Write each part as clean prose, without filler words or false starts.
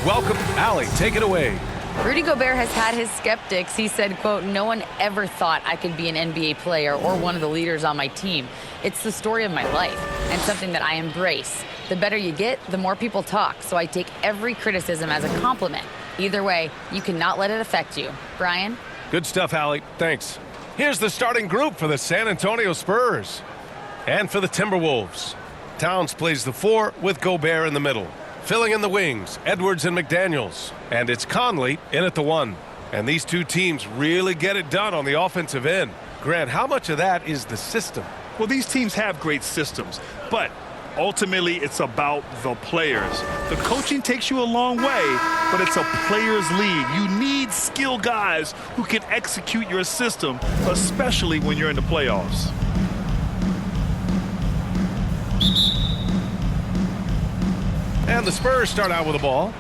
welcome Allie. Take it away. Rudy Gobert has had his skeptics. He said, quote, "No one ever thought I could be an NBA player or one of the leaders on my team. It's the story of my life and something that I embrace. The better you get, the more people talk, so I take every criticism as a compliment. Either way, you cannot let it affect you." Brian? Good stuff, Allie. Thanks. Here's the starting group for the San Antonio Spurs. And for the Timberwolves, Towns plays the 4 with Gobert in the middle. Filling in the wings, Edwards and McDaniels. And it's Conley in at the 1. And these two teams really get it done on the offensive end. Grant, how much of that is the system? Well, these teams have great systems, but ultimately it's about the players. The coaching takes you a long way, but it's a players' league. You need skilled guys who can execute your system, especially when you're in the playoffs. And the Spurs start out with the ball.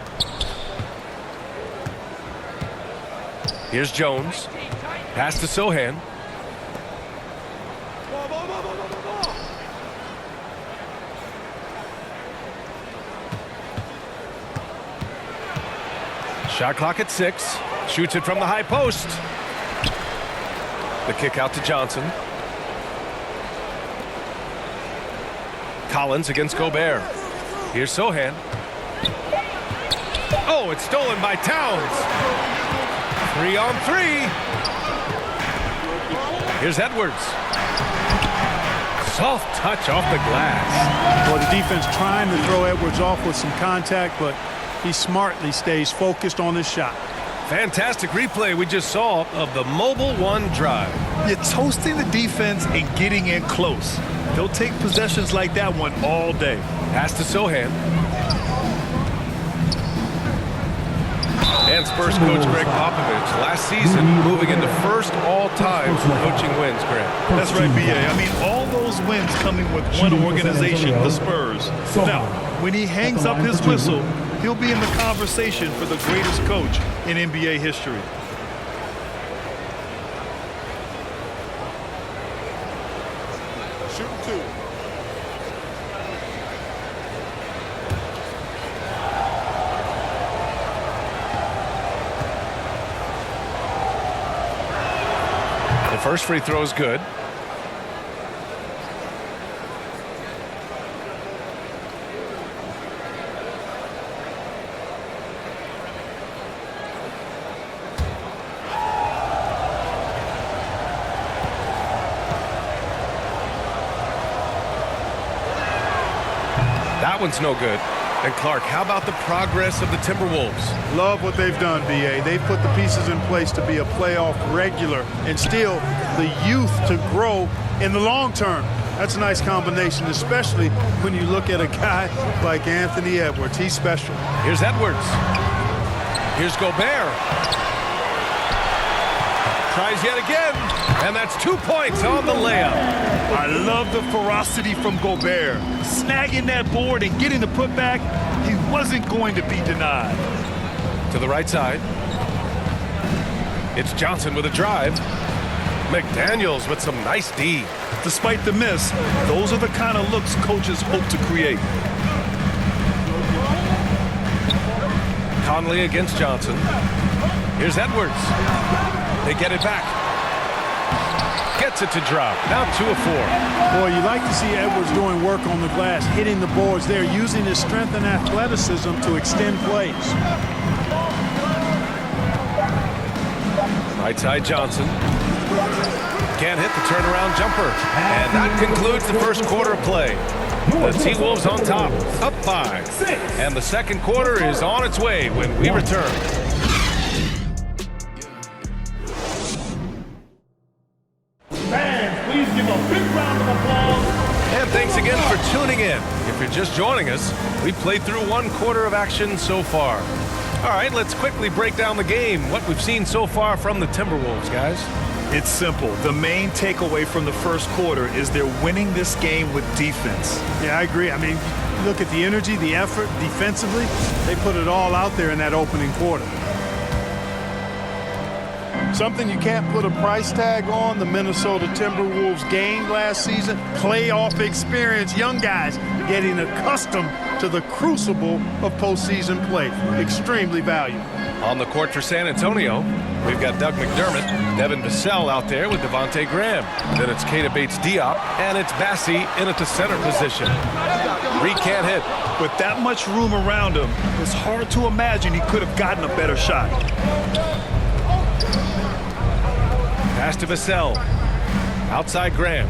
Here's Jones. Pass to Sohan. Shot clock at 6. Shoots it from the high post. The kick out to Johnson. Collins against Gobert. Here's Sohan. Oh, it's stolen by Towns. 3 on 3. Here's Edwards. Soft touch off the glass. Well, the defense trying to throw Edwards off with some contact, but he smartly stays focused on his shot. Fantastic replay we just saw of the mobile 1 drive. You're toasting the defense and getting in close. They'll take possessions like that one all day. Pass to Sohan. And Spurs coach Greg Popovich last season moving into first all-time coaching wins, Grant. That's right, B.A. I mean, all those wins coming with one organization, the Spurs. Now, when he hangs up his whistle, he'll be in the conversation for the greatest coach in NBA history. Shooting 2. The first free throw is good. That one's no good. And Clark, how about the progress of the Timberwolves? Love what they've done, B.A. They've put the pieces in place to be a playoff regular and still the youth to grow in the long term. That's a nice combination, especially when you look at a guy like Anthony Edwards. He's special. Here's Edwards. Here's Gobert. Tries yet again. And that's 2 points on the layup. I love the ferocity from Gobert. Snagging that board and getting the putback, he wasn't going to be denied. To the right side. It's Johnson with a drive. McDaniels with some nice D. Despite the miss, those are the kind of looks coaches hope to create. Conley against Johnson. Here's Edwards. They get it back. Gets it to drop. Now 2 of 4. Boy, you like to see Edwards doing work on the glass, hitting the boards there, using his strength and athleticism to extend plays. Right side Johnson. Can't hit the turnaround jumper. And that concludes the first quarter of play. The T-Wolves on top, up 5. And the second quarter is on its way when we return. And thanks again for tuning in. If you're just joining us, we played through 1 quarter of action so far. All right, let's quickly break down the game, what we've seen so far from the Timberwolves, guys. It's simple. The main takeaway from the first quarter is they're winning this game with defense. Yeah, I agree. I mean, look at the energy, the effort defensively. They put it all out there in that opening quarter. Something you can't put a price tag on, the Minnesota Timberwolves gained last season. Playoff experience, young guys getting accustomed to the crucible of postseason play. Extremely valuable. On the court for San Antonio, we've got Doug McDermott, Devin Vassell out there with Devontae Graham. Then it's Keita Bates-Diop, and it's Bassi in at the center position. Reed can't hit. With that much room around him, it's hard to imagine he could have gotten a better shot. Pass to Vassell. Outside Graham.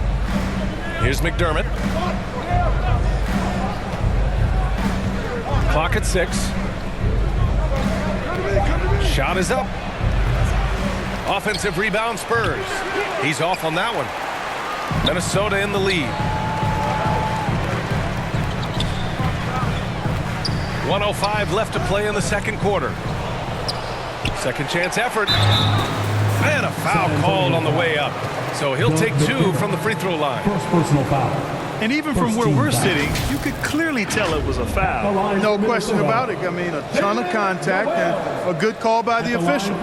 Here's McDermott. Clock at 6. Shot is up. Offensive rebound Spurs. He's off on that one. Minnesota in the lead. 1:05 left to play in the second quarter. Second chance effort. And a foul called on the way up. So he'll take 2 from the free throw line. First personal foul. And even from where we're sitting, you could clearly tell it was a foul. No question about it. I mean, a ton of contact and a good call by the official.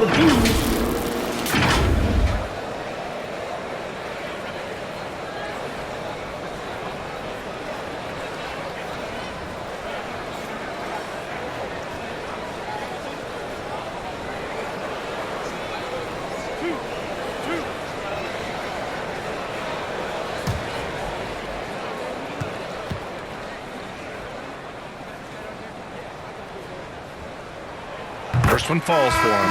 First one falls for him.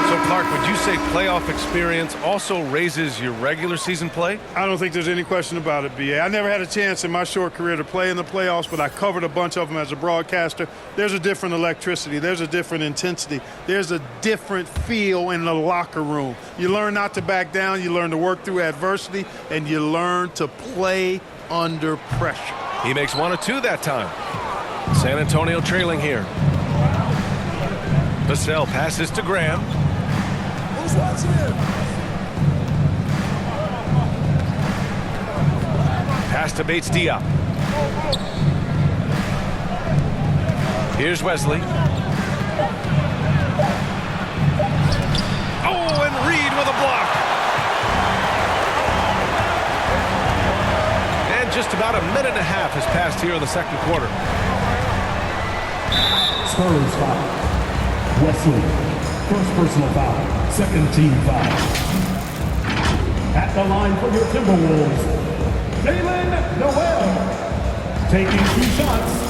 So, Clark, would you say playoff experience also raises your regular season play? I don't think there's any question about it, B.A. I never had a chance in my short career to play in the playoffs, but I covered a bunch of them as a broadcaster. There's a different electricity. There's a different intensity. There's a different feel in the locker room. You learn not to back down. You learn to work through adversity, and you learn to play under pressure. He makes 1 of 2 that time. San Antonio trailing here. Vassell passes to Graham. Who's watching him? Pass to Bates-Diop. Here's Wesley. Oh, and Reed with a block. And just about a minute and a half has passed here in the second quarter. Spurs foul. Wesley, first personal foul, second team foul. At the line for your Timberwolves, Jalen Noel, taking 2 shots.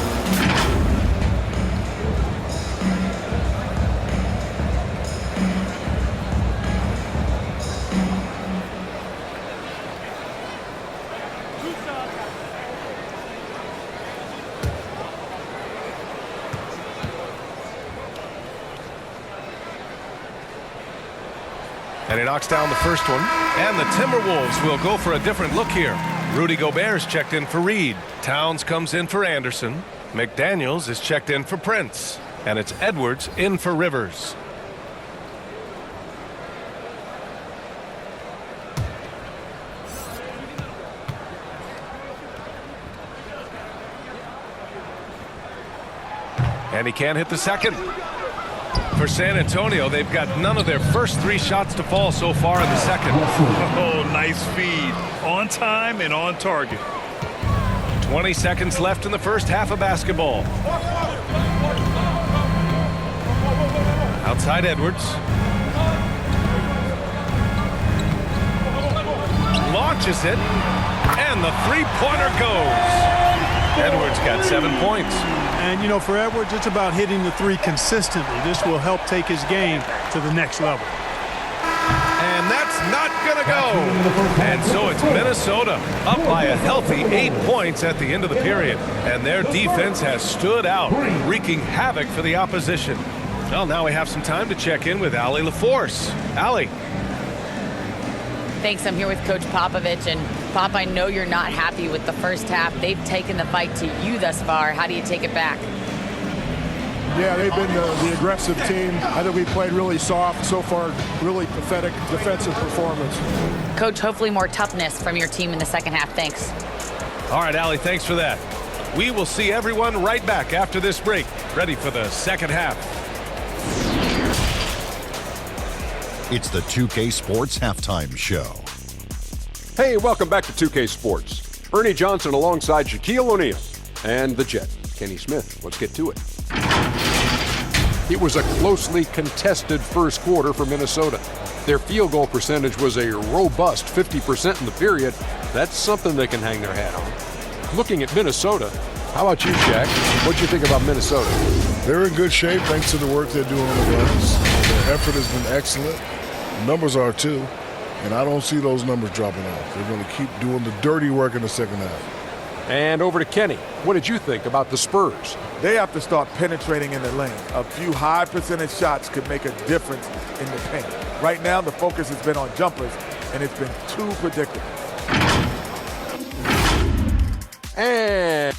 And he knocks down the first one. And the Timberwolves will go for a different look here. Rudy Gobert's checked in for Reed. Towns comes in for Anderson. McDaniels is checked in for Prince. And it's Edwards in for Rivers. And he can't hit the second. For San Antonio, they've got none of their first 3 shots to fall so far in the second. Oh, nice feed. On time and on target. 20 seconds left in the first half of basketball. Outside Edwards. Launches it. And the 3-pointer goes. Edwards got 7 points. And, you know, for Edwards, it's about hitting the 3 consistently. This will help take his game to the next level. And that's not going to go. And so it's Minnesota up by a healthy 8 points at the end of the period. And their defense has stood out, wreaking havoc for the opposition. Well, now we have some time to check in with Allie LaForce. Allie. Thanks. I'm here with Coach Popovich. And, Pop, I know you're not happy with the first half. They've taken the fight to you thus far. How do you take it back? Yeah, they've been the aggressive team. I think we played really soft. So far, really pathetic defensive performance. Coach, hopefully more toughness from your team in the second half. Thanks. All right, Allie, thanks for that. We will see everyone right back after this break, ready for the second half. It's the 2K Sports Halftime Show. Hey, welcome back to 2K Sports. Ernie Johnson alongside Shaquille O'Neal and the Jet. Kenny Smith, let's get to it. It was a closely contested first quarter for Minnesota. Their field goal percentage was a robust 50% in the period. That's something they can hang their hat on. Looking at Minnesota, how about you, Shaq? What'd you think about Minnesota? They're in good shape thanks to the work they're doing on the guns. Their effort has been excellent. The numbers are too. And I don't see those numbers dropping off. They're going to keep doing the dirty work in the second half. And over to Kenny. What did you think about the Spurs? They have to start penetrating in the lane. A few high percentage shots could make a difference in the paint. Right now, the focus has been on jumpers, and it's been too predictable. And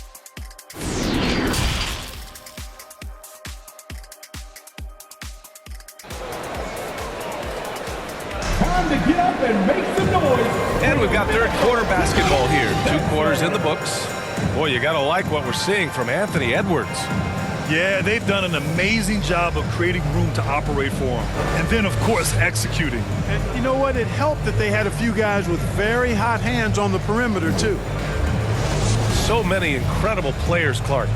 Time to get up and make some noise. And we've got third quarter basketball here. 2 quarters in the books. Boy, you got to like what we're seeing from Anthony Edwards. Yeah, they've done an amazing job of creating room to operate for him. And then, of course, executing. And you know what? It helped that they had a few guys with very hot hands on the perimeter, too. So many incredible players, Clark.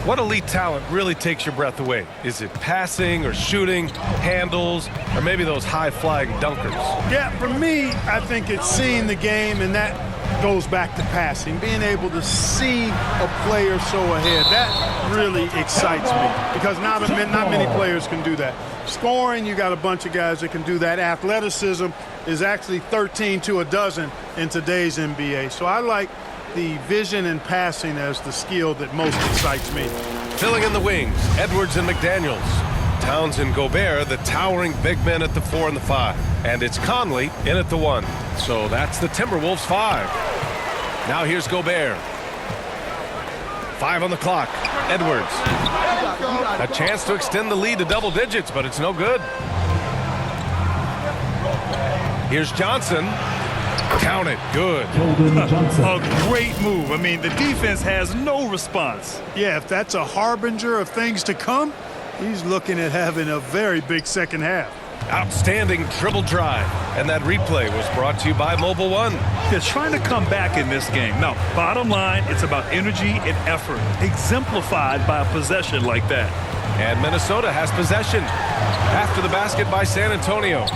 What elite talent really takes your breath away? Is it passing or shooting, handles, or maybe those high-flying dunkers? Yeah, for me, I think it's seeing the game, and that goes back to passing. Being able to see a player so ahead, that really excites me because not many players can do that. Scoring, you got a bunch of guys that can do that. Athleticism is actually 13 to a dozen in today's NBA. So I like the vision and passing as the skill that most excites me. Filling in the wings, Edwards and McDaniels. Towns and Gobert, the towering big men at the 4 and the 5. And it's Conley in at the 1. So that's the Timberwolves 5. Now here's Gobert. 5 on the clock. Edwards. A chance to extend the lead to double digits, but it's no good. Here's Johnson. Count it. Good. A great move. I mean, the defense has no response. Yeah, if that's a harbinger of things to come, he's looking at having a very big second half. Outstanding dribble drive. And that replay was brought to you by Mobile One. They're trying to come back in this game. Now, bottom line, it's about energy and effort, exemplified by a possession like that. And Minnesota has possession. After the basket by San Antonio.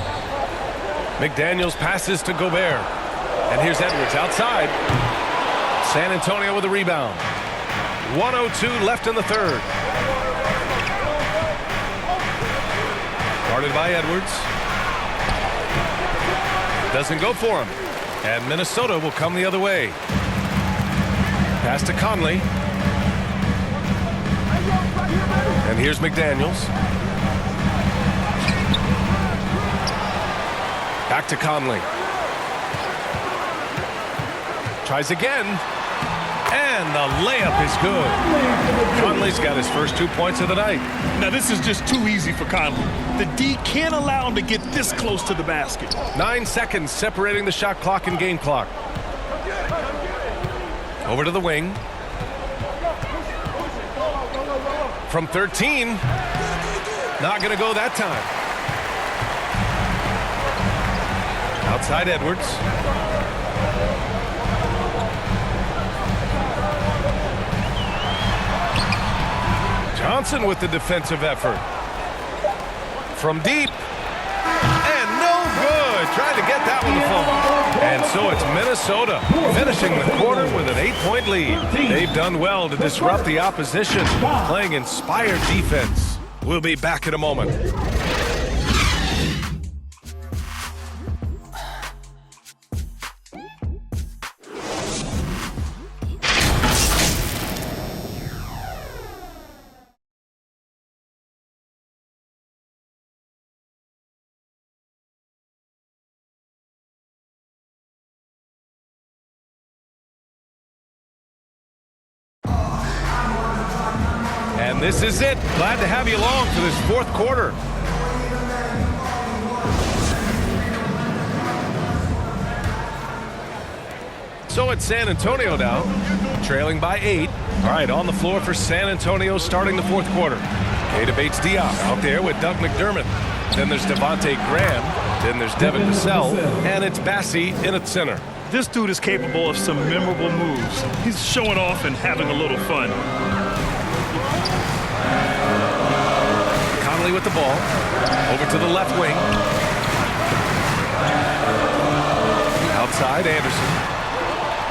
McDaniels passes to Gobert. And here's Edwards outside. San Antonio with a rebound. 1:02 left in the third. Guarded by Edwards. Doesn't go for him. And Minnesota will come the other way. Pass to Conley. And here's McDaniels. Back to Conley. Tries again. And the layup is good. Conley's got his first 2 points of the night. Now, this is just too easy for Conley. The D can't allow him to get this close to the basket. 9 seconds separating the shot clock and game clock. Over to the wing. From 13. Not going to go that time. Outside Edwards. Johnson with the defensive effort. From deep. And no good. Trying to get that one to fall. And so it's Minnesota finishing the quarter with an 8-point lead. They've done well to disrupt the opposition, playing inspired defense. We'll be back in a moment. And this is it. Glad to have you along for this fourth quarter. So it's San Antonio now, trailing by 8. All right, on the floor for San Antonio starting the fourth quarter. Keita Bates-Diop out there with Doug McDermott. Then there's Devontae Graham. Then there's Devin Vassell. And it's Bassie in at center. This dude is capable of some memorable moves. He's showing off and having a little fun. with the ball. Over to the left wing. Outside, Anderson.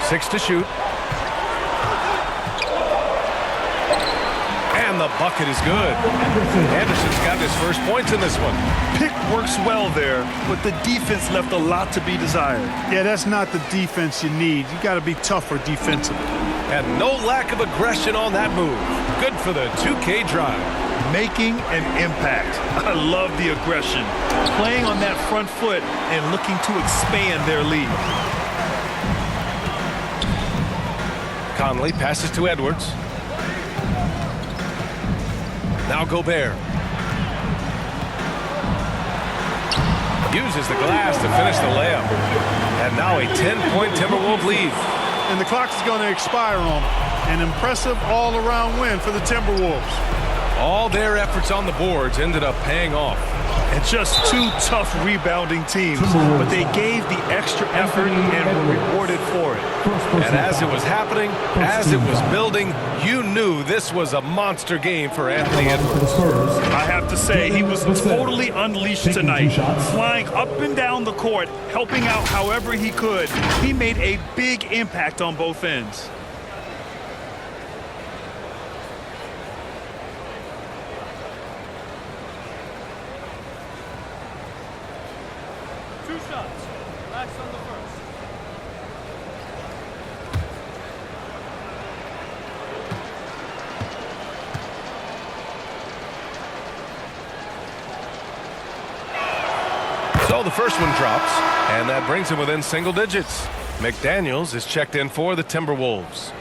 6 to shoot. And the bucket is good. Anderson's got his first points in this one. Pick works well there, but the defense left a lot to be desired. Yeah, that's not the defense you need. You got to be tougher defensively. And no lack of aggression on that move. Good for the 2K drive. Making an impact. I love the aggression. Playing on that front foot and looking to expand their lead. Conley passes to Edwards. Now Gobert. Uses the glass to finish the layup. And now a 10-point Timberwolves lead. And the clock is going to expire on them. An impressive all-around win for the Timberwolves. All their efforts on the boards ended up paying off. And just 2 tough rebounding teams, but they gave the extra effort and were rewarded for it. And as it was happening, as it was building, you knew this was a monster game for Anthony Edwards. I have to say, he was totally unleashed tonight. Flying up and down the court, helping out however he could. He made a big impact on both ends. So the first one drops, and that brings him within single digits. McDaniels is checked in for the Timberwolves.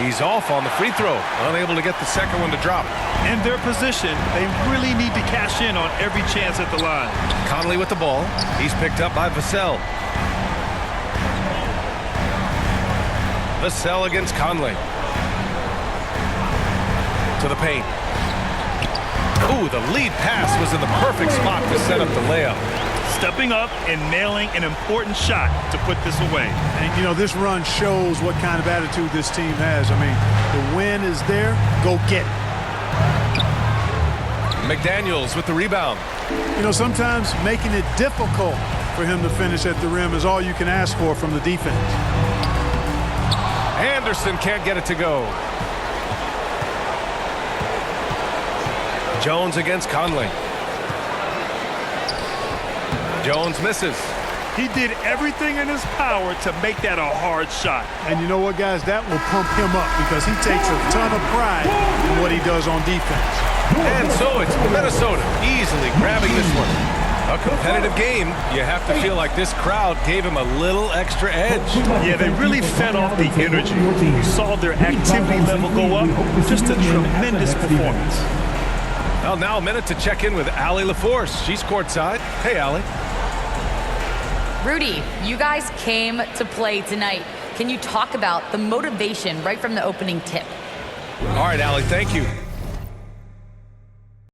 He's off on the free throw, unable to get the second one to drop. In their position, they really need to cash in on every chance at the line. Conley with the ball. He's picked up by Vassell. Vassell against Conley. To the paint. Ooh, the lead pass was in the perfect spot to set up the layup. Stepping up and nailing an important shot to put this away. And, you know, this run shows what kind of attitude this team has. I mean, the win is there. Go get it. McDaniels with the rebound. You know, sometimes making it difficult for him to finish at the rim is all you can ask for from the defense. Anderson can't get it to go. Jones against Conley. Jones misses. He did everything in his power to make that a hard shot. And you know what, guys? That will pump him up because he takes a ton of pride in what he does on defense. And so it's Minnesota easily grabbing this one. A competitive game. You have to feel like this crowd gave him a little extra edge. Yeah, they really fed off the energy. You saw their activity level go up. Just a tremendous performance. Well, now a minute to check in with Allie LaForce. She's courtside. Hey, Allie. Rudy, you guys came to play tonight. Can you talk about the motivation right from the opening tip? All right, Allie, thank you.